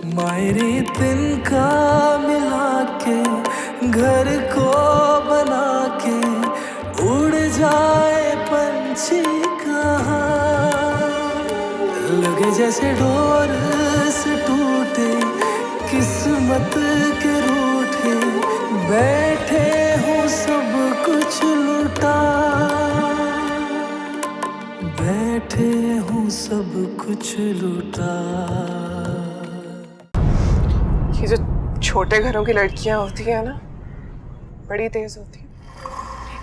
मायरी तिनका मिला के घर को बना के उड़ जाए पंछी कहाँ, लगे जैसे डोर से टूटे किस्मत के रूठे, बैठे हूँ सब कुछ लुटा, बैठे हूँ सब कुछ लुटा। ये जो छोटे घरों की लड़कियां होती है ना, बड़ी तेज होती है,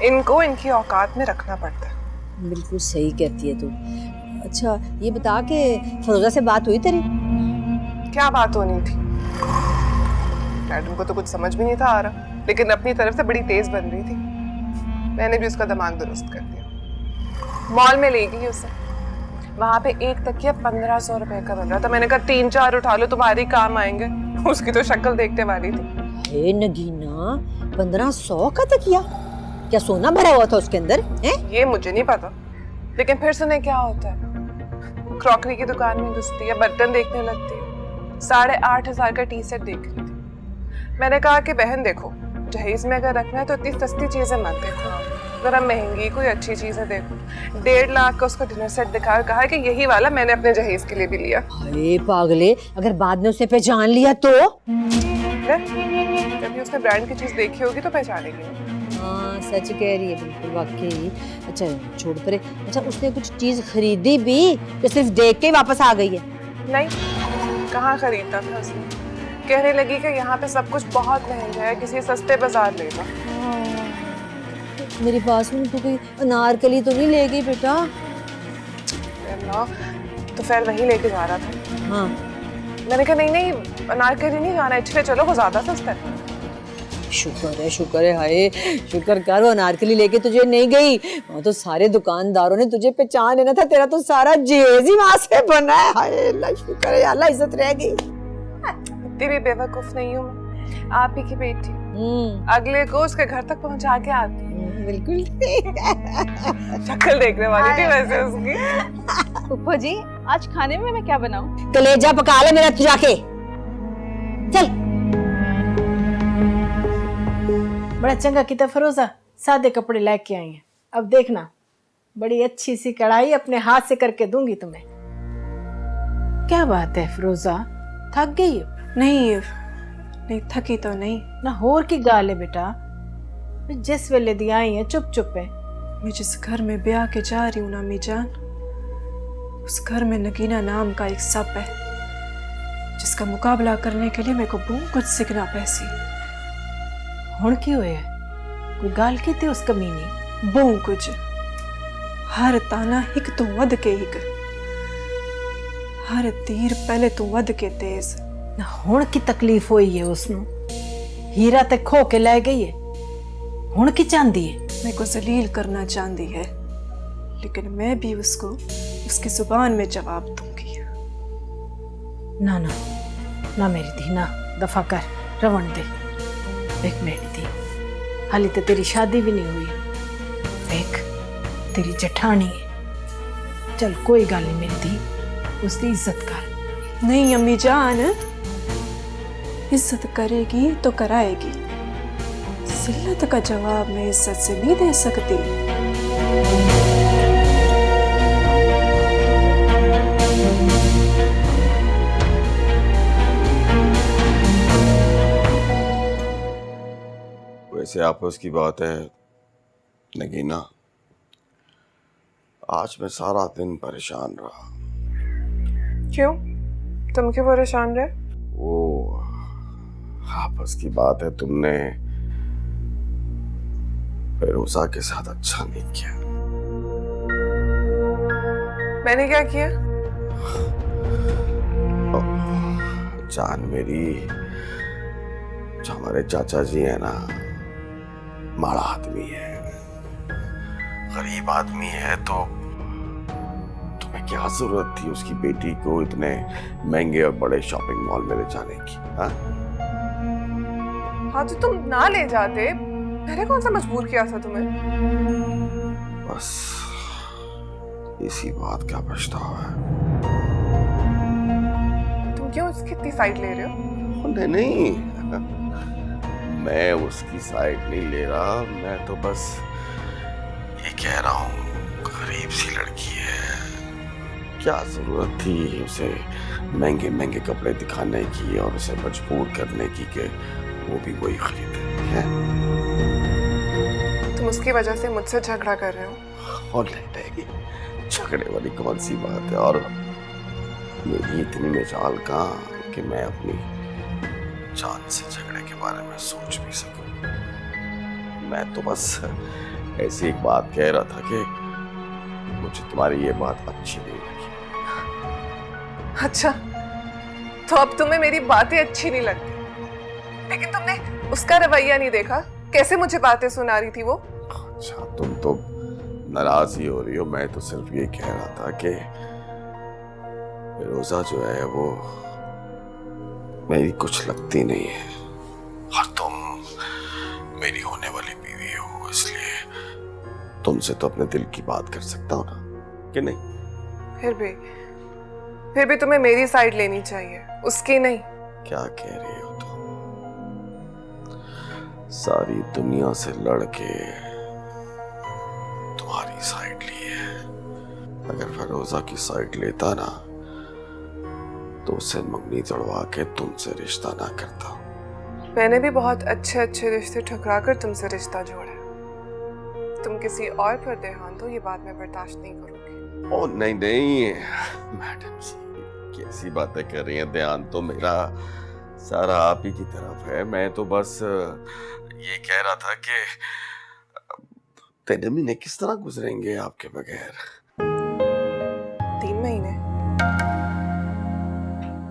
इनको इनकी औकात में रखना पड़ता है। बिल्कुल सही कहती है तू। अच्छा ये बता के फरोजा से बात हुई तेरी? क्या बात होनी थी, मैडम को तो कुछ समझ भी नहीं था आ रहा, लेकिन अपनी तरफ से बड़ी तेज बन रही थी। मैंने भी उसका दिमाग दुरुस्त कर दिया। मॉल में ले गई उसे, वहां पे एक तकिया 1500 रुपए का बन रहा था। मैंने कहा 3-4 उठा लो, तुम्हारी काम आएंगे। उसकी तो शक्ल देखने वाली थी। हे नगीना, 1500 का तकिया? क्या सोना भरा हुआ था उसके अंदर है? ये मुझे नहीं पता, लेकिन फिर सुने क्या होता है, क्रॉकरी की दुकान में घुसती है, बर्तन देखने लगती है। 8,500 का टी सेट देख रही थी। मैंने कहा कि बहन देखो, जहेज में अगर रखना है तो इतनी सस्ती चीजें मत देखो, जरा महंगी कोई अच्छी चीजें देखो। 1.5 लाख का उसको डिनर सेट दिखाया, कहा कि यही वाला मैंने अपने जहेज के लिए भी लिया। अरे पागले, अगर बाद में उसे पहचान लिया तो? कभी उसने ब्रांड की चीज देखी होगी तो पहचानेगी। हाँ सच कह रही है, बिल्कुल वाकई। अच्छा छोड़ परे। अच्छा उसने कुछ चीज खरीदी भी कि सिर्फ देख के वापस आ गई है? नहीं, कहाँ खरीदता था उसने। कहने लगी कि यहाँ पे सब कुछ बहुत महंगा है, किसी सस्ते बाजार ले लो। मेरी बात सुन, तू कोई अनारकली तो नहीं ले गई बेटा? तो फिर वहीं लेके जा रहा था। हाँ मैंने कहा नहीं, अनारकली नहीं जाना, इसलिए चलो वो ज्यादा सस्ता है। शुक्र है हाय, शुक्र कर वो अनारकली लेके तुझे नहीं गई। वहाँ तो सारे दुकानदारों ने तुझे पहचान लेना था, तेरा तो सारा जेज ही वहां से बना है। हाय अल्लाह, शुक्र है अल्लाह, इज्जत रह गई। इतनी भी बेवकूफ नहीं हूँ मैं, आप ही की बेटी। अगले को उसके घर तक पहुंचा के आती है। बिल्कुल शक्ल देखने वाली थी वैसे उसकी। फूफा जी, आज खाने में मैं क्या बनाऊं? कलेजा पका ले मेरा, तू जाके चल। बड़ा चंगा किता फरोजा, सादे कपड़े लेके आई हैं। अब देखना, बड़ी अच्छी सी कढ़ाई अपने हाथ से करके दूंगी तुम्हें। क्या बात है फरोजा, थक गई हो? नहीं थकी तो नहीं ना, होर की गाल है बेटा, जिस वेले दी आई है चुप चुप है। मैं जिस घर में ब्याह के जा रही हूँ ना मीजान, उस घर में नगीना नाम का एक सप है, जिसका मुकाबला करने के लिए मेरे को बहुत कुछ सीखना पैसी। हुण की होया, कोई गाल की थी उस कमीनी? बहु कुछ, हर ताना हिक तो वध के हिक, हर तीर पहले तो वध के तेज। ना हुण की तकलीफ हुई है उसनु? हीरा ते खो के ले गई है, हुण की चाहती है? मेरे को जलील करना चाहती है, लेकिन मैं भी उसको उसकी जुबान में जवाब दूंगी। ना ना ना मेरी धी, ना, दफा कर, रवण दे। देख मेरी धी, हाली तो तेरी शादी भी नहीं हुई, देख तेरी जठानी है। चल कोई गल नहीं मेरी धी, उसकी इज्जत कर। नहीं अम्मी जान, इज्जत करेगी तो कराएगी, जिल्लत का जवाब मैं इज्जत से नहीं दे सकती। वैसे आपस की बात है नगीना, आज मैं सारा दिन परेशान रहा। क्यों, तुम क्यों परेशान रहे? वो आपस की बात है, तुमने फिरोजा के साथ अच्छा नहीं किया। मैंने क्या किया? जान मेरी, जो हमारे चाचा जी है ना, माड़ा आदमी है, गरीब आदमी है, तो तुम्हें क्या जरूरत थी उसकी बेटी को इतने महंगे और बड़े शॉपिंग मॉल में ले जाने की? हाँ तो तुम ना ले जाते, मैंने कौन सा मजबूर किया था तुम्हें? बस इसी बात का पछतावा है। तुम क्यों उसकी इतनी साइड ले रहे हो? नहीं नहीं, मैं उसकी साइड नहीं ले रहा, मैं तो बस ये कह रहा हूँ गरीब सी लड़की है, क्या जरूरत थी उसे महंगे महंगे कपड़े दिखाने की और उसे मजबूर करने की कि वो भी वही खरीदे है? तुम उसकी वजह से मुझसे झगड़ा कर रहे हो? और नहीं, झगड़े वाली कौन सी बात है, और मेरी इतनी मजाल कहाँ कि मैं अपनी जान से झगड़े के बारे में सोच भी सकूं। मैं तो बस ऐसी एक बात कह रहा था कि मुझे तुम्हारी ये बात अच्छी नहीं लगी। अच्छा, तो अब तुम्हें मेरी बातें अच्छी नहीं लगती, लेकिन तुमने उसका रवैया नहीं देखा, कैसे मुझे बातें सुना रही थी वो। अच्छा, तुम तो नाराज ही हो रही हो, मैं तो सिर्फ ये कह रहा था कि रोजा जो है वो मेरी कुछ लगती नहीं है, और तुम मेरी होने वाली बीवी हो, इसलिए तुमसे तो अपने दिल की बात कर सकता हूं ना, कि नहीं? फिर भी तुम्हें मेरी साइड लेनी चाहिए, उसकी नहीं। क्या कह रही हो तुम? सारी दुनिया से लड़के तुम्हारी साइड ली है, अगर फिरोजा की साइड लेता ना तो उसे मंगनी तोड़वा के तुमसे रिश्ता ना करता। मैंने भी बहुत अच्छे अच्छे रिश्ते ठुकरा कर तुमसे रिश्ता जोड़ा है। तुम किसी और पर ध्यान दो, ये बात मैं बर्दाश्त नहीं करूंगी। ओ नहीं नहीं मैडम जी, कैसी बातें कर रही हैं? ध्यान तो मेरा सारा आप ही की तरफ है, मैं तो बस ये कह रहा था कि 3 महीने किस तरह गुजरेंगे आपके बगैर? 3 महीने?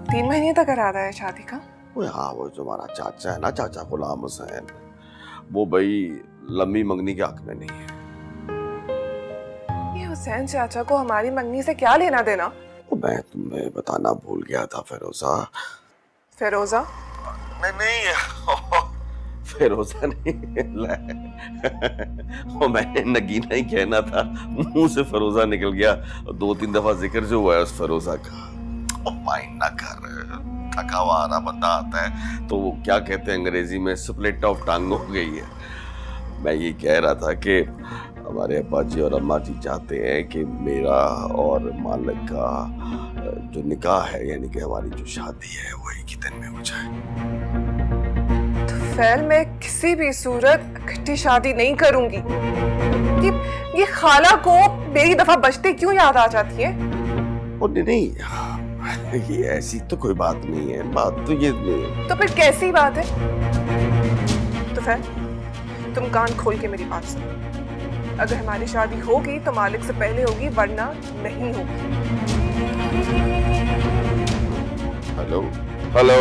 3 महीने तक इरादा है शादी का? वो हाँ, वो जो हमारा चाचा है ना, चाचा गुलाम हुसैन, वो भाई लंबी मंगनी के हक में नहीं है। ये हुसैन चाचा को हमारी मंगनी से क्या लेना देना? वो मैं तुम्हें बताना भूल गया था फिरोजा। फिरोजा? नहीं फिरोजा नहीं, वो मैंने नगीना ही कहना था, मुंह से फिरोजा निकल गया। 2-3 दफा जिक्र जो हुआ है उस फिरोजा का। माइंड ना कर, थका हुआ आ रहा बंदा आता है तो वो क्या कहते हैं अंग्रेजी में, स्प्लिट ऑफ टंग हो गई है। मैं ये कह रहा था कि हमारे अब्बा जी और अम्मा जी चाहते हैं कि मेरा और मालिक का जो निकाह है, यानी कि हमारी जो शादी है, वो एक ही दिन में हो जाए। तो फिर मैं किसी भी सूरत इकट्ठी शादी नहीं करूंगी। ये खाला को मेरी दफा बचते क्यों याद आ जाती है? और नहीं, ये ऐसी तो कोई बात नहीं है, बात तो ये नहीं। तो फिर कैसी बात है? तो फिर तुम कान खोल के मेरी बात सुनो। अगर हमारी शादी होगी तो मालिक से पहले होगी, वरना नहीं होगी। हेलो हेलो,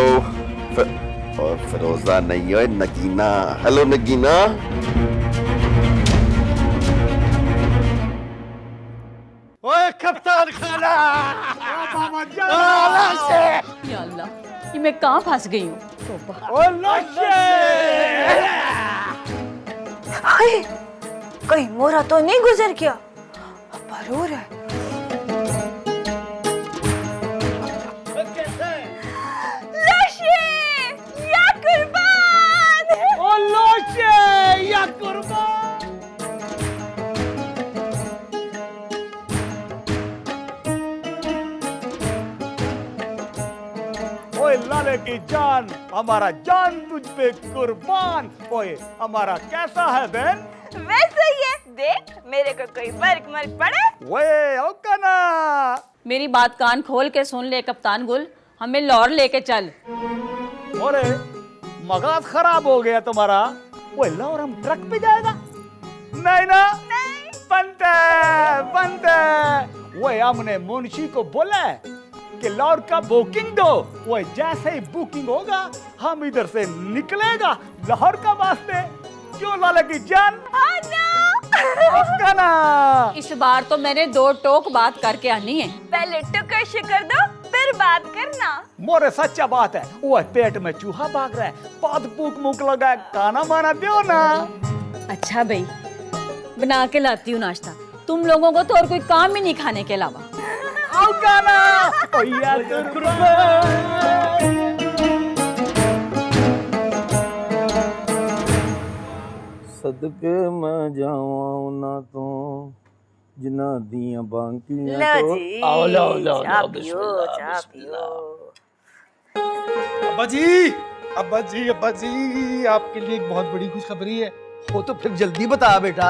और फिरोजा नहीं है, नगीना। हेलो नगीना। ओए कप्तान खाना, या अल्लाह, ये मैं कहाँ फंस गई हूँ? हाय, कहीं मोरा तो नहीं गुजर गया? जरूर है। लाशे या कुर्बान, ओ लाशे या कुर्बान। ओए लाले की जान, हमारा जान तुझ पे कुर्बान। ओए हमारा कैसा है बहन? वैसे ही है, देख मेरे को कोई फर्क मत पड़े। ओए ओका ना। मेरी बात कान खोल के सुन ले कप्तान गुल, हमें लाहौर लेके चल। अरे मगज खराब हो गया तुम्हारा। वो लाहौर हम ट्रक पे जाएगा? नहीं ना, नहीं। बनते वो हमने मुंशी को बोला है कि लाहौर का बुकिंग दो। वो जैसे ही बुकिंग होगा हम इधर से निकलेगा लाहौर का वास्ते। क्यों लाला की जान? ना। इस बार तो मैंने 2 टोक बात करके आनी है। पहले टुकर शुकर दो, फिर बात करना। मोरे सच्चा बात है, वो पेट में चूहा भाग रहा है, बहुत भूख मुख लगा है, खाना माना दो ना। अच्छा भाई, बना के लाती हूँ नाश्ता। तुम लोगों को तो और कोई काम ही नहीं खाने के अलावा। मौकाना ओया सदके मैं जावां ना तो जिन्ना दियां बांकियां लो तो जी आओ लो चाह पियो चाह पियो। अब्बा जी आपके लिए एक बहुत बड़ी खुशखबरी है। वो तो फिर जल्दी बता बेटा।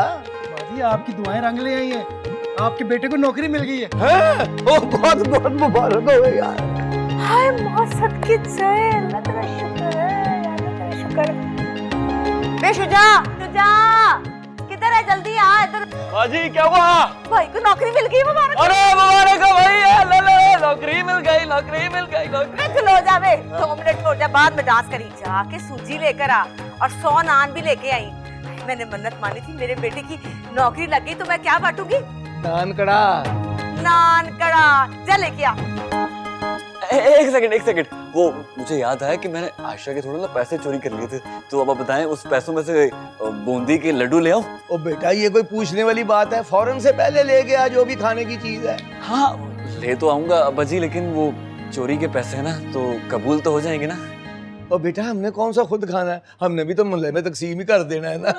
बाजी आपकी दुआएं रंग ले आई हैं, आपके बेटे को नौकरी मिल गई है। हैं? ओ बहुत बहुत मुबारक हो यार। हाय मौसम की जय, अल्लाह तेरा शुक्र है, अल्लाह तेरा शुक्र है। बे शुजा शुजा किधर है, जल्दी आ इधर। बाजी क्या हुआ? भाई को नौकरी मिल गई, मुबारक। अरे मुबारक हो भाई, ले नौकरी मिल गई, नौकरी मिल गई, नौकरी। खलो जा बे, 2 मिनट हो जा, बाद में डांस करी। जाके सूजी लेकर आ और 100 नान भी लेके आई। मैंने मन्नत मानी थी मेरे बेटे की नौकरी लग गई तो मैं क्या बांटूंगी? नान कड़ा। नान कड़ा जा लेके आ। एक सेकंड, वो मुझे याद आया कि मैंने आयशा के थोड़े ना पैसे चोरी कर लिए थे, तो अब आप बताएं उस पैसों में से बूंदी के लड्डू ले आऊं? ओ बेटा ये कोई पूछने वाली बात है, फौरन से पहले लेके आ जो भी खाने की चीज है। हाँ ले तो आऊंगा अब्बा जी, लेकिन वो चोरी के पैसे है ना, तो कबूल तो हो जाएंगे ना? ओ बेटा हमने कौन सा खुद खाना है, हमने भी तो मुहल्ले में तकसीम ही कर देना है ना।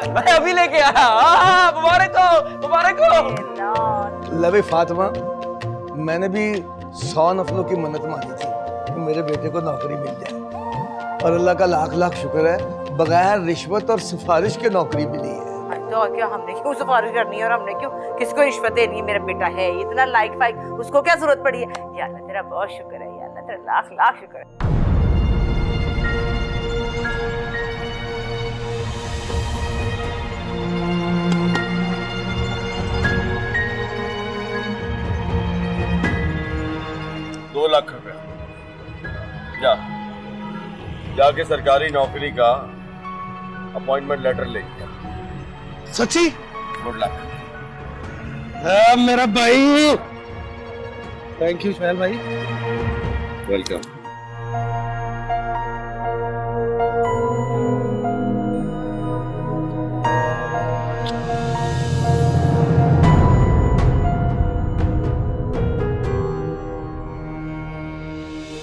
मैं अभी लेके आया। मुबारक हो, मुबारक हो। लवे फातिमा, मैंने भी 100 नफलों की मन्नत मानी थी कि मेरे बेटे को नौकरी मिल जाए, और अल्लाह का लाख लाख शुक्र है बगैर रिश्वत और सिफारिश के नौकरी मिली है। तो और क्या, हमने क्यों सिफारिश करनी है और हमने क्यों किसको रिश्वत देनी है? मेरा बेटा है इतना लाइक फाइक, उसको क्या जरूरत पड़ी है? या अल्लाह तेरा बहुत शुक्र है, या अल्लाह तेरा लाख लाख शुक्र है। ₹2 लाख जाके सरकारी नौकरी का अपॉइंटमेंट लेटर लेके आ। सच्ची? Good luck. मेरा भाई, थैंक यू सुहेल भाई। वेलकम।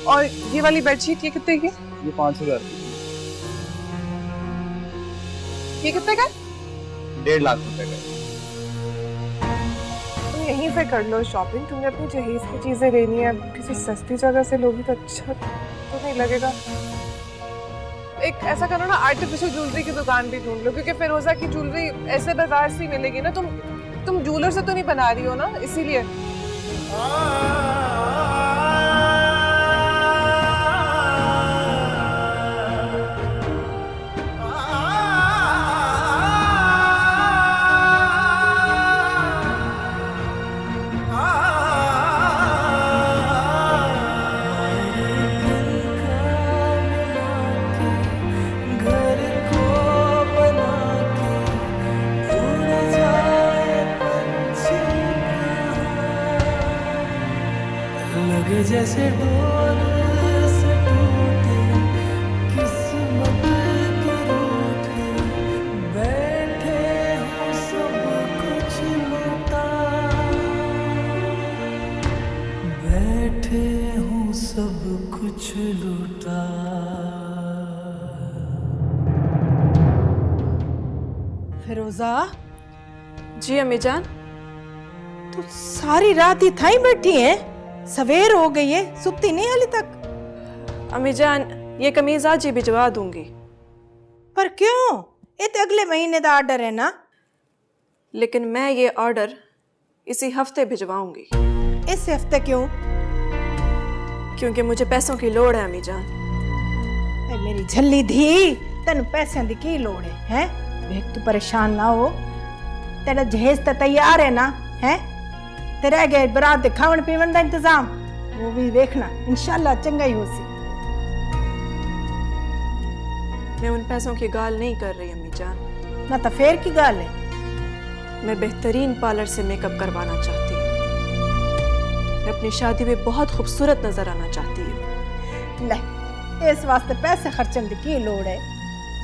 और ये वाली बेडशीट ये कितने की? ये 5,000 ये कितने का? 1.5 लाख रुपए का। तुम यहीं से कर लो शॉपिंग, तुमने अपनी जहेज की चीजें लेनी है, किसी सस्ती जगह से लोगी तो अच्छा तो नहीं लगेगा। एक ऐसा करो ना, आर्टिफिशियल ज्वेलरी की दुकान भी ढूंढ लो, क्योंकि फिरोजा की ज्वेलरी ऐसे बाजार से ही मिलेगी ना। तुम ज्वेलर से तो नहीं बना रही हो ना, इसीलिए। लगे जैसे डोर से टूटे किस्मत के रूठे, बैठे हो सब कुछ लुटा, बैठे हो सब कुछ लुटा। फिरोजा, जी अम्मी जान। तू सारी रात ही थाई बैठी है, सवेर हो गई है, सुती नहीं हाली तक? अम्मी जान ये कमीज आज ही भिजवा दूंगी। पर क्यों? ये तो अगले महीने का ऑर्डर है ना। लेकिन मैं ये ऑर्डर इसी हफ्ते भिजवाऊंगी। इस हफ्ते क्यों? क्योंकि मुझे पैसों की लोड़ है अम्मी जान। ऐ मेरी झल्ली धी, तेन पैसों की की लोड़ है? हैं? देख तू परेशान ना हो, तेरा जहेज तो तैयार है ना? हैं? तेरा गए बरात दे खावन पीवन का इंतजाम, वो भी देखना इंशाल्लाह चंगा ही हो सी। मैं उन पैसों की गाल नहीं कर रही अम्मी जान। ना तो फेर की गाल है। मैं बेहतरीन पार्लर से मेकअप करवाना चाहती हूँ। मैं अपनी शादी में बहुत खूबसूरत नजर आना चाहती हूँ। ले, इस वास्ते पैसे खर्चन की लोड़ है?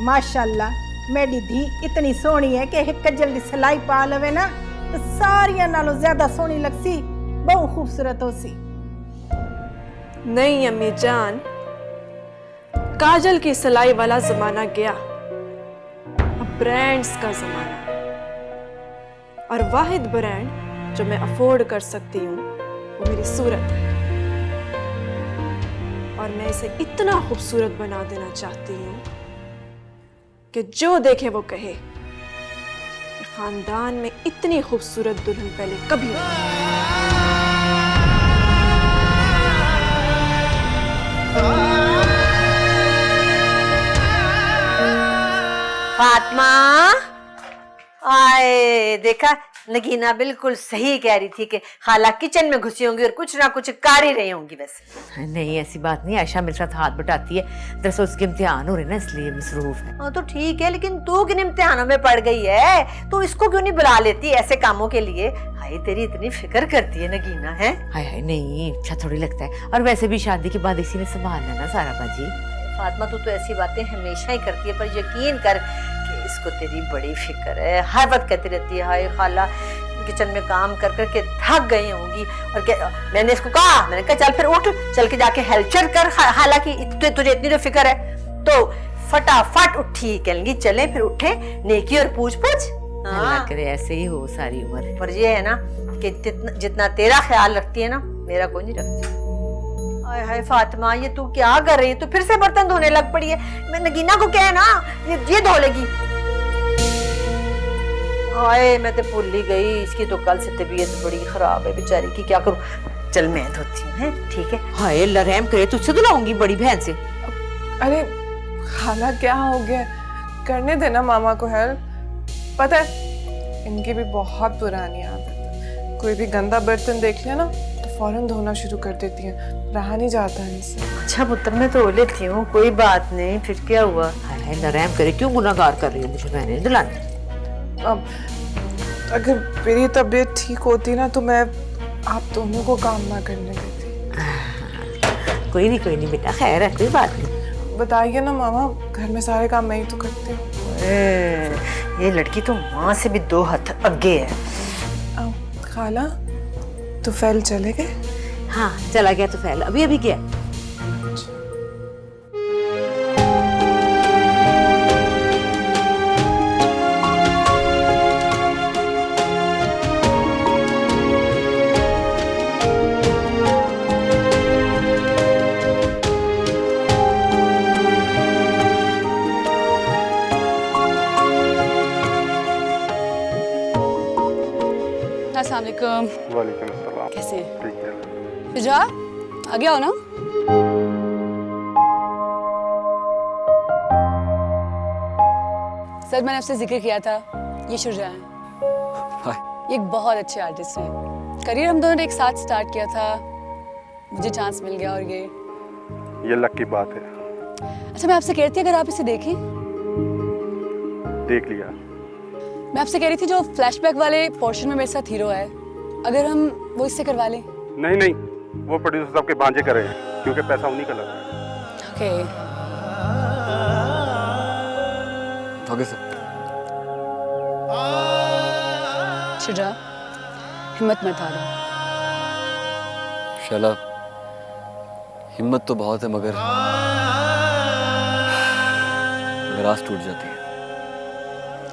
माशाल्लाह मेरी धी इतनी सोहनी है कि एक कजल दी सिलाई पा लवे ना तो सारियां नालों ज्यादा सोहनी लगसी। बहुत खूबसूरत हो सी। नहीं अम्मी जान, काजल की सिलाई वाला जमाना गया, अब ब्रांड्स का जमाना। और वाहिद ब्रांड जो मैं अफोर्ड कर सकती हूँ वो मेरी सूरत है। और मैं इसे इतना खूबसूरत बना देना चाहती हूँ कि जो देखे वो कहे कि खानदान में इतनी खूबसूरत दुल्हन पहले कभी नहीं। फातिमा, आए देखा, नगीना बिल्कुल सही कह रही थी कि खाला किचन में घुसी होंगी और कुछ ना कुछ कर ही रही होंगी। वैसे नहीं ऐसी बात नहीं, आयशा मेरे साथ हाथ बटाती है, दरअसल उसके इम्तिहान हो रहे ना इसलिए मसरूफ है। हाँ तो ठीक है, लेकिन तू किन इम्तिहानों में पड़ गई है? तू इसको क्यों नहीं बुला लेती ऐसे कामों के लिए? हाय तेरी इतनी फिक्र करती है नगीना, है? हाय हाय नहीं, अच्छा थोड़ी लगता है, और वैसे भी शादी के बाद इसी ने संभालना ना सारा बाजी। फातिमा तू तो ऐसी बातें हमेशा ही करती है, पर यकीन कर कि इसको तेरी बड़ी फिक्र है। हर वक्त कहती रहती है हाय खाला किचन में काम कर करके थक गई होंगी। और मैंने इसको कहा, मैंने कहा चल फिर उठ, चल के जाके हेल्चर कर, हालांकि तुझे इतनी तो फिक्र है तो फटाफट उठी कहेंगी, चले फिर उठे, नेकी और पूछ पूछ। अल्लाह करे ऐसे ही हो सारी उम्र। पर ये है ना कि जितना तेरा ख्याल रखती है ना, मेरा कोई नहीं रखती। हाय हाय फातिमा, ये तू क्या कर रही है? तू फिर से बर्तन धोने लग पड़ी है। मैं नगीना को क्या है ना, ये धो लेगी। हाय मैं तो भूल ही गई, इसकी तो कल से तबीयत बड़ी खराब है बेचारी की, क्या करूं? चल मैं धोती हूँ, है ठीक है? हाय अल्लाह रहम करे, तुझसे धुलाऊंगी बड़ी बहन से। अरे खाला क्या हो गया, करने देना मामा को हेल्प। पता है इनकी भी बहुत पुरानी आदत है, कोई भी गंदा बर्तन देख लिया ना तो फौरन धोना शुरू कर देती है, रहा नहीं जाता है इनसे। अच्छा पुत्र मैं धो लेती हूँ, कोई बात नहीं, फिर क्या हुआ? हाय हाय अल्लाह रहम करे, क्यों गुनाहगार कर रही है मुझे? मैंने धुलाना। अब अगर मेरी तबीयत ठीक होती ना तो मैं आप दोनों को काम ना करने देती। कोई नहीं बेटा, खैर है, कोई बात नहीं। बताइए ना मामा, घर में सारे काम मैं ही तो करती हूँ। ये लड़की तो माँ से भी 2 हाथ आगे है। खाला तो फैल चले गए? हाँ चला गया तो फैल, अभी अभी गया। अस्सलाम वालेकुम। वालेकुम अस्सलाम। कैसे? ठीक है। शुजा आ गया हो ना? सर मैंने आपसे जिक्र किया था, ये शुजा है। हाय। ये एक बहुत अच्छे आर्टिस्ट हैं। करियर हम दोनों ने एक साथ स्टार्ट किया था, मुझे चांस मिल गया और ये लक की बात है। अच्छा मैं आपसे कह रही थी अगर आप इसे देखें। देख लिया। मैं आपसे कह रही थी जो फ्लैशबैक वाले पोर्शन में मेरे साथ हीरो है, अगर हम वो इससे करवा लें। नहीं, वो प्रोड्यूसर साहब के भांजे कर रहे हैं, क्योंकि पैसा उन्हीं का लगा है। ओके। Okay sir. शुजा हिम्मत मत हारो। शैला हिम्मत तो बहुत है मगर आस टूट जाती है।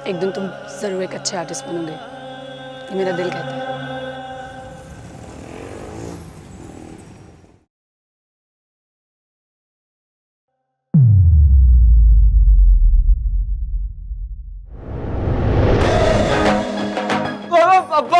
एक दिन तुम जरूर एक अच्छे आर्टिस्ट बनोगे, ये मेरा दिल कहता है। अब्बा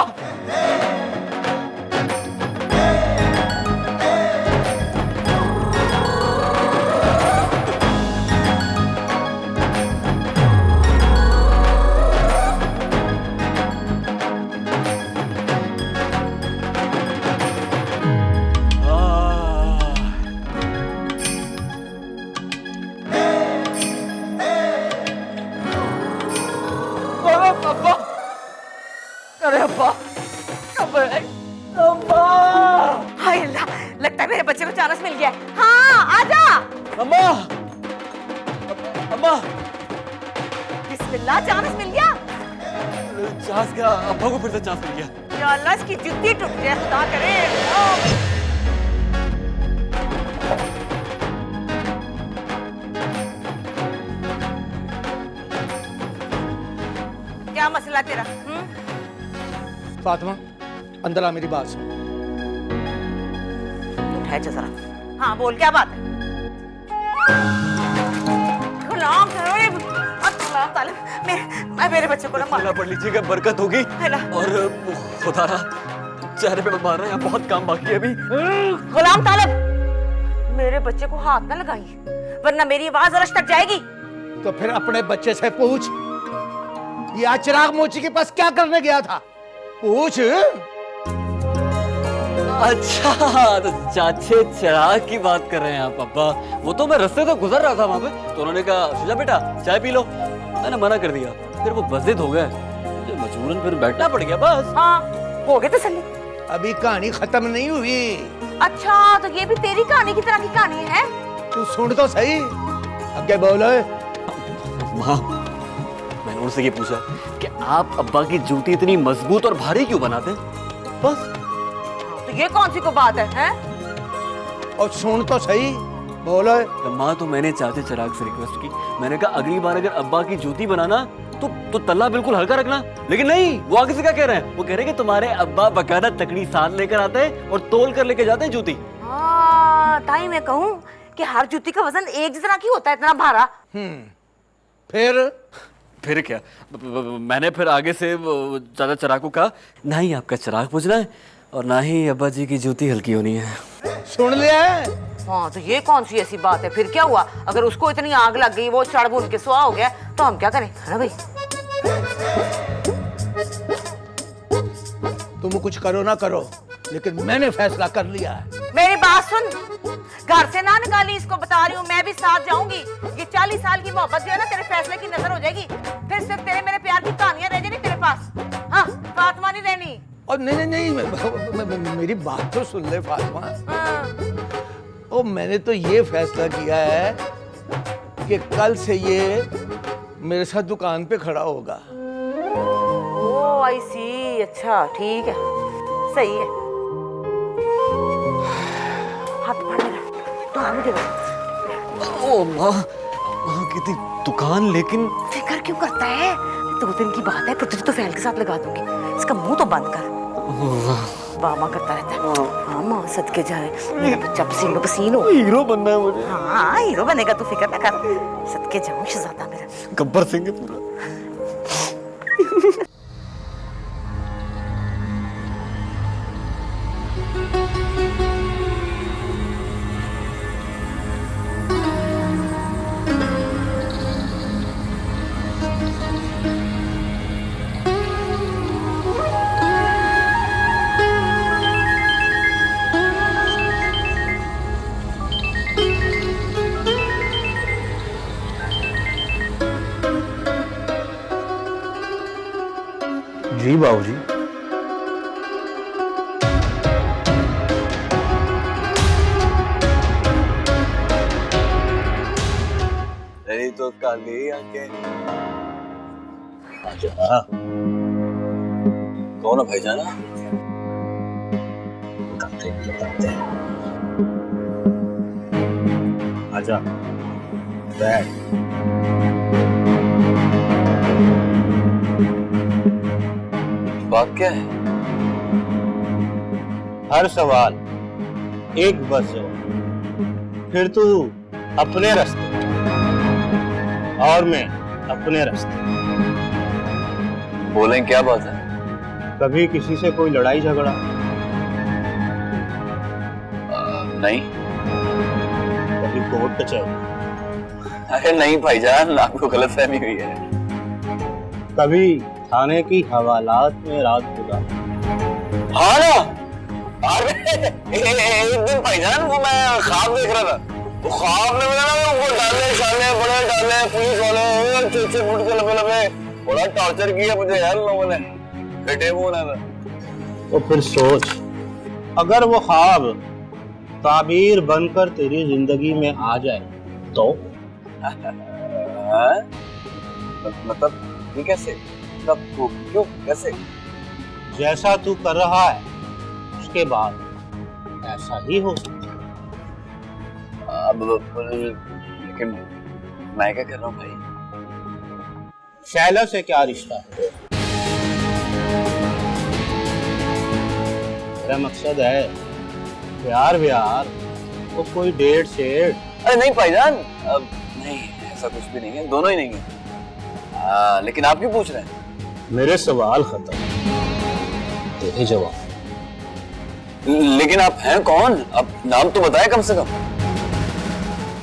हाय अल्लाह, लगता है मेरे बच्चे को चांस मिल गया। हाँ आजा। अम्मा अम्मा बिस्मिल्लाह, चांस मिल गया। चांस क्या, अब्बा को फिर से चांस मिल गया। या अल्लाह इसकी जुत्ती टूट जाए, खुदा करे। क्या मसला तेरा? फातिमा अंदर आ, मेरी बात सुन। उठाए जरा। हाँ बोल, क्या बात है? गुलाम करो ये। गुलाम तालिब, मैं मेरे बच्चे को ना मार। पढ़ लीजिएगा, बरकत होगी। और खुदारा चेहरे पे मत मारना, यहाँ बहुत काम बाकी है अभी। गुलाम तालिब, मेरे बच्चे को हाथ ना लगाई, वरना मेरी आवाज अर्श तक जाएगी। तो फिर अपने बच्चे से पूछ, ये आज चिराग मोची के पास क्या करने गया था? पूछ। अच्छा, तो चाचे चिराग की बात कर रहे हैं आप पापा। वो तो मैं रास्ते से गुजर रहा था वहाँ पे, तो उन्होंने कहा शुजा बेटा चाय पी लो, मैंने मना कर दिया। फिर वो बज़िद हो गए, मुझे मजबूरन फिर बैठना पड़ गया बस। हाँ हो गए तसल्ली। अभी कहानी खत्म नहीं हुई। अच्छा, तो ये भी तेरी कहानी की तरह की कहानी है? तू सुन तो सही। अब क्या बोलो? माँ, मैंने उनसे ये पूछा कि आप अब्बा की जूती इतनी मजबूत और भारी क्यों बनाते हैं, बस। तो ये कौन सी को बात है? और सुन तो सही, बोलो। माँ, तो मैंने चाचे चिराग से रिक्वेस्ट की, मैंने कहा अगली बार अगर अब्बा की जूती बनाना तो तल्ला बिल्कुल हल्का रखना। लेकिन नहीं, वो आगे से क्या कह रहे हैं? वो कह रहे हैं कि तुम्हारे अब्बा बकायदा तकड़ी साथ लेकर आते हैं और तोल कर लेके जाते हैं जूती। हाँ, ताई मैं कहूँ कि हर जूती का वजन एक जितना क्यों होता है, इतना भारा? फिर क्या, मैंने फिर आगे से चाचा चिराग को कहा, ना ही आपका चिराग पूछना है और ना ही अब्बा जी की जूती हल्की होनी है। सुन लिया? हाँ, तो ये कौन सी ऐसी बात है? फिर क्या हुआ? अगर उसको इतनी आग लग गई, वो चढ़ भून के सुहा हो गया, तो हम क्या करें, है ना भाई? तुम कुछ करो ना करो, लेकिन मैंने फैसला कर लिया है। मेरी बात सुन, घर से ना निकाली, इसको बता रही हूँ, मैं भी साथ जाऊंगी। ये 40 साल की मोहब्बत जो है ना, तेरे फैसले की नजर हो जाएगी। फिर सिर्फ तेरे मेरे प्यार की कहानियां रह जाएगी तेरे पास। हाँ, फातिमा नहीं रहनी। और नहीं, मेरी बात तो सुन ले फातिमा। ओ, मैंने तो ये फैसला किया है कि कल से ये मेरे साथ दुकान पे खड़ा होगा। ओ आई सी, अच्छा ठीक है, सही है। हाथ फाड़ मेरा, तो आने दे। ओ माँ, कितनी दुकान, लेकिन फिक्र क्यों करता है? 2 दिन की बात है, फिर तुझे तो फैल के साथ लगा दूंगी। इसका मुंह तो बंद कर। बामा करता रहता है। हाँ माँ, सदके जाए, मेरा बच्चा पसीनो पसीन हो। हीरो बनना है मुझे। हाँ, हीरो बनेगा, तू फिक्र ना कर। सदके जाऊं शहजादा मेरा। गब्बर सिंह है पूरा। जी बाबूजी। तेरी तो काली आंखें। आजा। कौन है भाईजान? बताते हैं। आजा, बैठ। बात क्या है? हर सवाल एक बस फिर तू अपने रास्ते और मैं अपने रास्ते। बोलें, क्या बात है? कभी किसी से कोई लड़ाई झगड़ा? नहीं। कभी कोर्ट कचहरी? अरे नहीं भाईजान, आपको गलतफहमी हुई है। कभी थाने की हवालात में रात गुजार? हाँ ना, अरे एक दिन भाईजान वो मैं ख्वाब देख रहा था, वो ख्वाब में मिला ना, वो डाले शाले बड़े डाले पुलिस वाले चूचे फुट के लंबे लंबे, बड़ा टॉर्चर किया मुझे यार लोगों ने, बेटे वो ना। तो फिर सोच, अगर वो ख्वाब ताबीर बनकर तेरी जिंदगी में आ जाए तो? मतलब ये कैसे? मतलब क्यों, कैसे? जैसा तू कर रहा है उसके बाद ऐसा ही हो सकता है। अब लेकिन मैं क्या कर रहा हूँ भाई? शैला से क्या रिश्ता है? मेरा मकसद है प्यार व्यार, वो कोई डेट शेट। अरे नहीं भाईजान, अब नहीं, ऐसा कुछ भी नहीं है, दोनों ही नहीं है। लेकिन आप क्यों पूछ रहे हैं? मेरे सवाल खत्म, तेरे जवाब। लेकिन आप हैं कौन? अब नाम तो बताए कम से कम।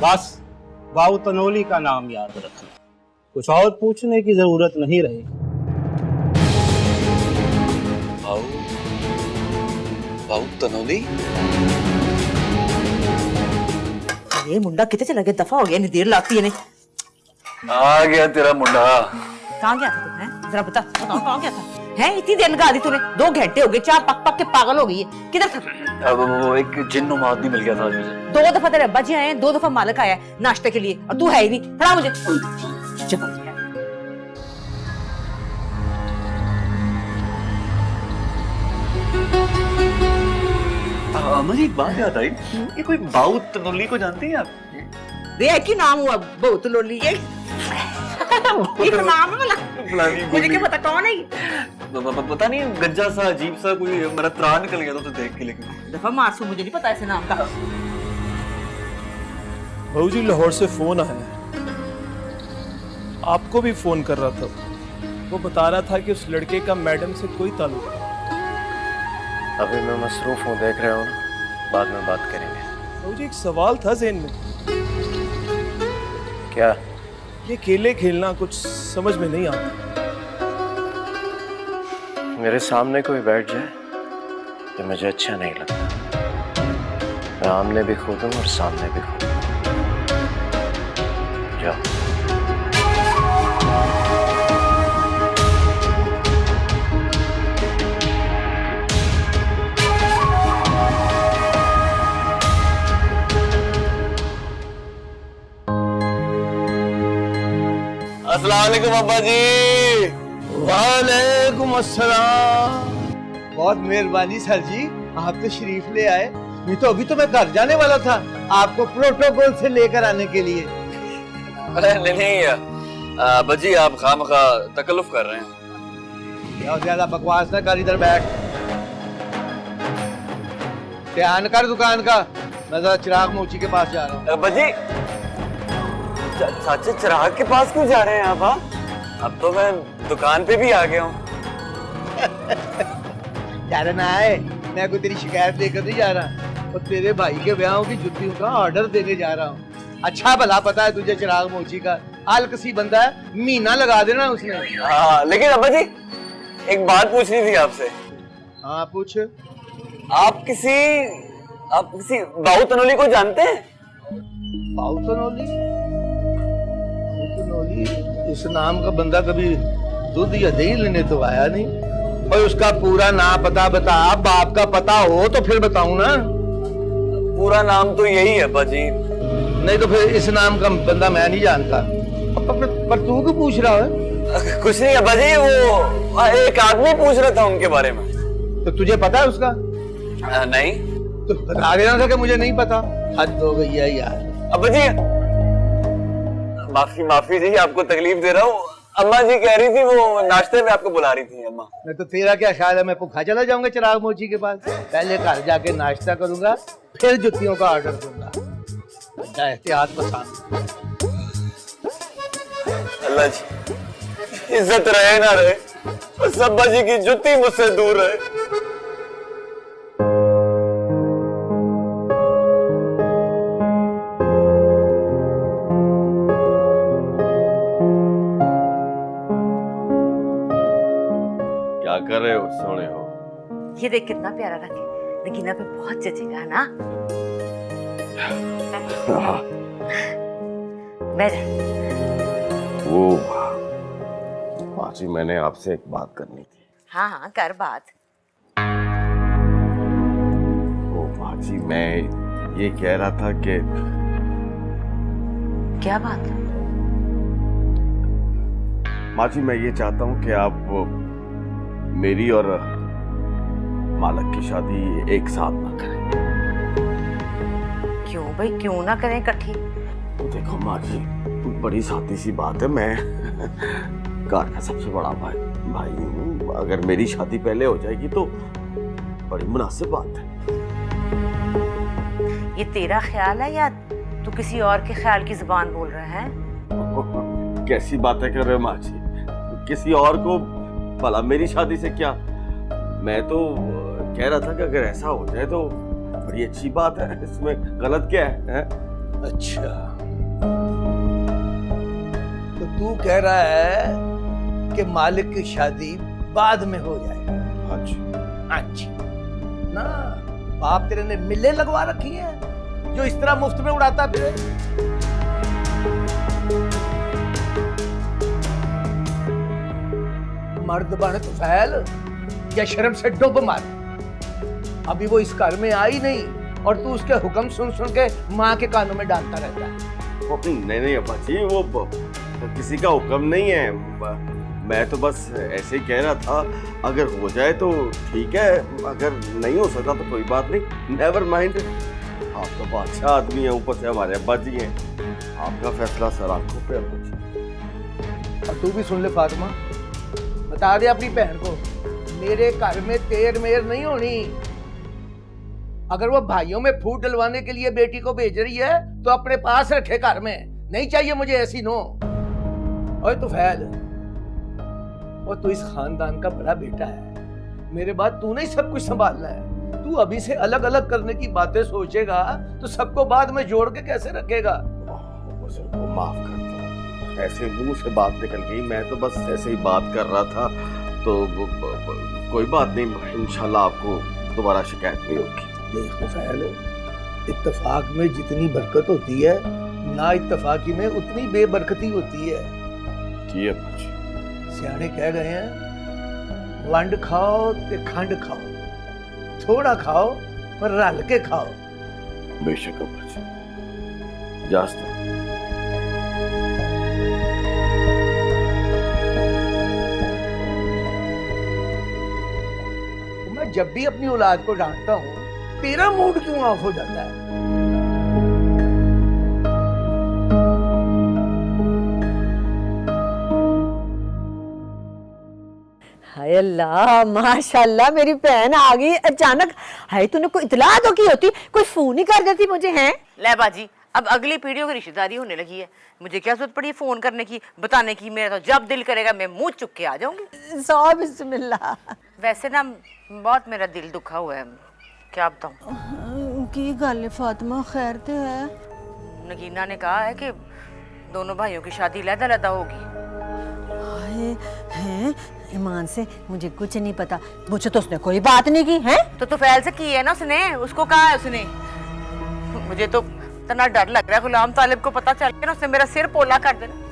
बस बाऊ तनोली का नाम याद रखना, कुछ और पूछने की जरूरत नहीं रहेगी। बाऊ तनोली? ये मुंडा कितने चला गया? दफा हो गया, नहीं देर लगती है। नहीं आ गया तेरा मुंडा। कहाँ गया था तुम? हैं जरा बता, बताओ कहाँ गया था? हैं इतनी देर लगा दी तूने, 2 घंटे हो गए, चाय पक पक के पागल हो गई है। किधर था? अब वो एक जिन्नो आदमी मिल गया था मुझे। 2 दफा तेरे अब्बा जी आए हैं, 2 दफा मालिक आया है नाश्ते के लिए, और तू है ही नहीं। फड़ा मुझे। मुझे एक बात याद आई, ये कोई बाऊ तनोली को जानते हैं आप? वे की नाम हुआ बहुत लोली ये तो नाम है वाला। मुझे क्या पता कौन है? पता नहीं, गज्जा सा अजीब सा कोई मेरा त्राण निकल गया था तो देख के। लेकिन दफा मारसू, मुझे नहीं पता ऐसे नाम का। बहू जी लाहौर से फोन आया है, आपको भी फोन कर रहा था। वो बता रहा था कि उस लड़के का मैडम से कोई ताल्लुक नहीं। अभी मैं मसरूफ हूँ, देख रहे हो ना, बाद में बात करेंगे। बहू जी एक सवाल था ज़हन में। क्या? ये खेले खेलना कुछ समझ में नहीं आता। मेरे सामने कोई बैठ जाए तो मुझे अच्छा नहीं लगता। मैं आमने भी खुद हूँ और सामने भी खुद हूँ। जाओ। अस्सलाम वालेकुम अब्बा जी। वालेकुम अस्सलाम। बहुत मेहरबानी सर जी, आप तो शरीफ ले आए। नहीं तो अभी तो मैं घर जाने वाला था आपको प्रोटोकॉल से लेकर आने के लिए। अरे नहीं अब्बा जी, आप खामखा तकल्लुफ कर रहे हैं। ज्यादा बकवास ना कर, इधर बैठ। ध्यान कर दुकान का। मैं जरा चिराग मोची के पास जा रहा हूँ। अब्बा जी, चाचा चिराग के पास क्यों जा रहे हैं आप? अब तो मैं दुकान पे भी आ गया हूँ। डर ना आए, मैं कोई तेरी शिकायत लेकर नहीं जा रहा, और तेरे भाई के ब्याह की जुतियों का ऑर्डर देने जा रहा हूँ। अच्छा भला पता है तुझे चिराग मोची का, आलकसी बंदा है, महीना लगा देना उसने। हाँ, लेकिन अब्बा जी एक बात पूछनी थी आपसे। हाँ पूछ। आप किसी बाऊ तनोली को जानते हैं? बाऊ तनोली? इस नाम का बंदा कभी दूध या दही लेने तो आया नहीं। और उसका पूरा नाम पता बता, बाप का पता हो तो फिर बताऊं ना। पूरा नाम तो यही है अब्बा जी। नहीं तो फिर इस नाम का बंदा मैं नहीं जानता। पर तू क्यों पूछ रहा है? कुछ नहीं अब्बा जी, वो एक आदमी पूछ रहा था उनके बारे में। तो तुझे पता है उसका? नहीं। तो बता देना था कि मुझे नहीं पता। हद हो गई है यार। अब्बा जी माफी जी, आपको तकलीफ दे रहा हूँ। अम्मा जी कह रही थी, वो नाश्ते में आपको बुला रही थी अम्मा। मैं तो तेरा क्या ख्याल है, मैं भूखा चला जाऊंगा चिराग मोची के पास? पहले घर जाके नाश्ता करूंगा, फिर जुतियों का ऑर्डर दूंगा। एहतियात पसंद। अल्लाह जी इज्जत रहे ना रहे, बस अब्बा जी की जुती मुझसे दूर रहे। कर रहे हो? सोने हो? ये देख कितना प्यारा रंग है, नगीना पे बहुत जचेगा ना। वो माची, मैंने आपसे एक बात करनी थी। हाँ हाँ कर बात। वो माची, मैं ये कह रहा था कि क्या बात? माची, मैं ये चाहता हूँ कि आप मेरी और मालक की शादी एक साथ ना करें। क्यों भाई, क्यों ना करें इकट्ठी? देखो माँ जी, बड़ी सादी सी बात है, मैं घर का सबसे बड़ा भाई हूँ। अगर मेरी शादी पहले हो जाएगी तो बड़ी मुनासिब बात है। ये तेरा ख्याल है या तू किसी और के ख्याल की जुबान बोल रहा है? कैसी बातें कर रहे हो माँ जी? किसी और को भला मेरी शादी से क्या? मैं तो कह रहा था कि अगर ऐसा हो जाए तो बड़ी अच्छी बात है, इसमें गलत क्या है? अच्छा, तो तू कह रहा है कि मालिक की शादी बाद में हो जाए? हाँ जी। हाँ जी ना, बाप तेरे ने मिलें लगवा रखी हैं जो इस तरह मुफ्त में उड़ाता फिरे। मर्द बन तो फैल या शर्म से डुब मार। अभी वो इस घर में आई नहीं और तू उसके हुक्म सुन सुन के माँ के कानों में डालता रहता है। नहीं अब्बा जी, वो किसी का हुक्म नहीं है। मैं तो बस ऐसे ही कह रहा था, अगर हो जाए तो ठीक है, अगर नहीं हो सका तो कोई बात नहीं, नेवर माइंड। आप तो बादशाह आदमी हैं, ऊपर से हमारे अब्बा जी हैं, आपका फैसला सर आंखों पे। और तू भी सुन ले फातिमा, बता दे अपनी बहन को, मेरे घर में तेर मेर नहीं होनी। अगर वो भाइयों में फूट डलवाने के लिए बेटी को भेज रही है तो अपने पास रखे घर में, नहीं चाहिए मुझे ऐसी नो। और तू फैल, और तू इस खानदान का बड़ा बेटा है, मेरे बाद तू नहीं सब कुछ संभालना है। तू अभी से अलग अलग करने की बातें सोचेगा तो सबको बाद में जोड़ के कैसे रखेगा? को माफ कर दो, ऐसे मुंह से बात निकल गई, मैं तो बस ऐसे ही बात कर रहा था, तो कोई बात नहीं, इंशाल्लाह आपको दोबारा शिकायत नहीं होगी। देखो फैल, इत्तेफाक में जितनी बरकत होती है, ना इत्तेफाकी में उतनी बेबरकती होती है। जी सियाने कह गए हैं, वंड खाओ ते खंड खाओ, थोड़ा खाओ पर रल के खाओ। बेशक अब्बा जी, जास्ता। मैं जब भी अपनी औलाद को डांटता हूँ, तेरा मूड क्यों ऑफ हो जाता है? हाय अल्लाह, माशाल्लाह मेरी बहन आ गई अचानक। हाय, तूने कोई इतला तो की होती, कोई फोन ही कर देती मुझे। हैं ले बाजी, अब अगली पीढ़ियों की रिश्तेदारी होने लगी है, मुझे क्या जरूरत पड़ी है फोन करने की, बताने की? मेरा तो जब दिल करेगा मैं मुंह चुक के आ जाऊंगी। सौ बिस्मिल्लाह। वैसे ना बहुत मेरा दिल दुखा हुआ है, क्या बताऊं? की गल फातिमा, खैर तो है? नगीना ने कहा है कि दोनों भाइयों की शादी लहदा होगी। हाय हैं, ईमान से मुझे कुछ नहीं पता, मुझे तो उसने कोई बात नहीं की है। तो तुफैल से की है ना उसने, उसको कहा है उसने। मुझे तो इतना डर लग रहा है, गुलाम तालिब को पता चल गया ना, उसने मेरा सिर पोला कर देना।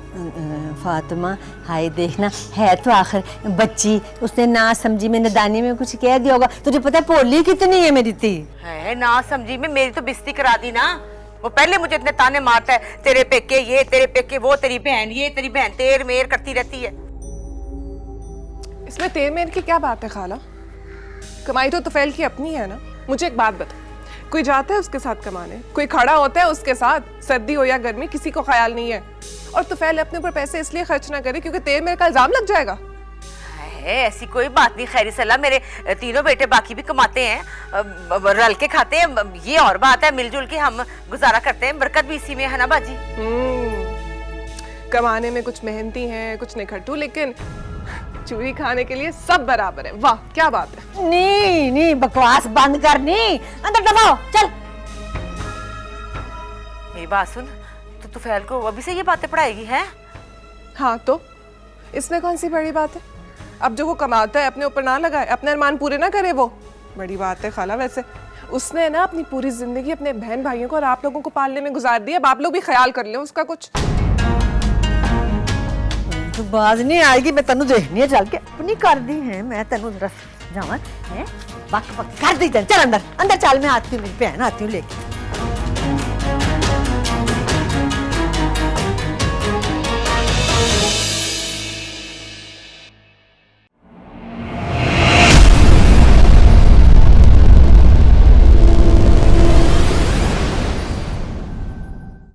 फातिमा, हाय देखना, है तो आखिर बच्ची, उसने ना समझी में नदानी में कुछ कह दिया होगा। तुझे पता है पोली कितनी है मेरी थी? है ना समझी में, मेरी तो बेइज्जती करा दी ना। वो पहले मुझे इतने ताने मारता है, तेरे पेके ये, तेरे पेके वो, तेरी बहन ये, तेरी बहन तेर मेर करती रहती है। इसमें तेर मेर की क्या बात है खाला? कमाई तो तुफैल की अपनी है ना। मुझे एक बात बता, कोई जाता है उसके साथ कमाने, कोई खड़ा होता है उसके साथ, सर्दी हो या गर्मी, किसी को ख्याल नहीं है। और तुफैल अपने ऊपर पैसे इसलिए खर्च ना करे क्योंकि तेर मेर का इल्जाम लग जाएगा। है ऐसी कोई बात नहीं, खैर सलाह, मेरे तीनों बेटे बाकी भी कमाते हैं, रल के खाते हैं, ये और बात है, मिलजुल के हम गुजारा करते हैं, बरकत भी इसी में है ना बाजी। कमाने में कुछ मेहनती हैं, कुछ निखट्टू, लेकिन चूरी खाने के लिए सब बराबर है। वाह क्या बात है। नहीं नहीं, बकवास बंद कर, नहीं अंदर दबाओ, चल। मेरी बात सुन, तो तुफैल को अभी से ये बातें पढ़ाएगी है? हाँ तो इसमें कौन सी बड़ी बात है? अब जो वो कमाता है अपने ऊपर ना लगाए, अपने अरमान पूरे ना करे, वो बड़ी बात है खाला। वैसे उसने ना अपनी पूरी जिंदगी अपने बहन भाइयों को और आप लोगों को पालने में गुजार दी। अब आप लोग भी ख्याल कर ले उसका कुछ। तो बाज नहीं आएगी, मैं तेनू देखनी है, चल के अपनी कर दी है, मैं तेनू जरा जावा है, बक बक कर दी। चल अंदर अंदर चल, मैं आती हूँ, मेरी बहन आती हूँ लेके।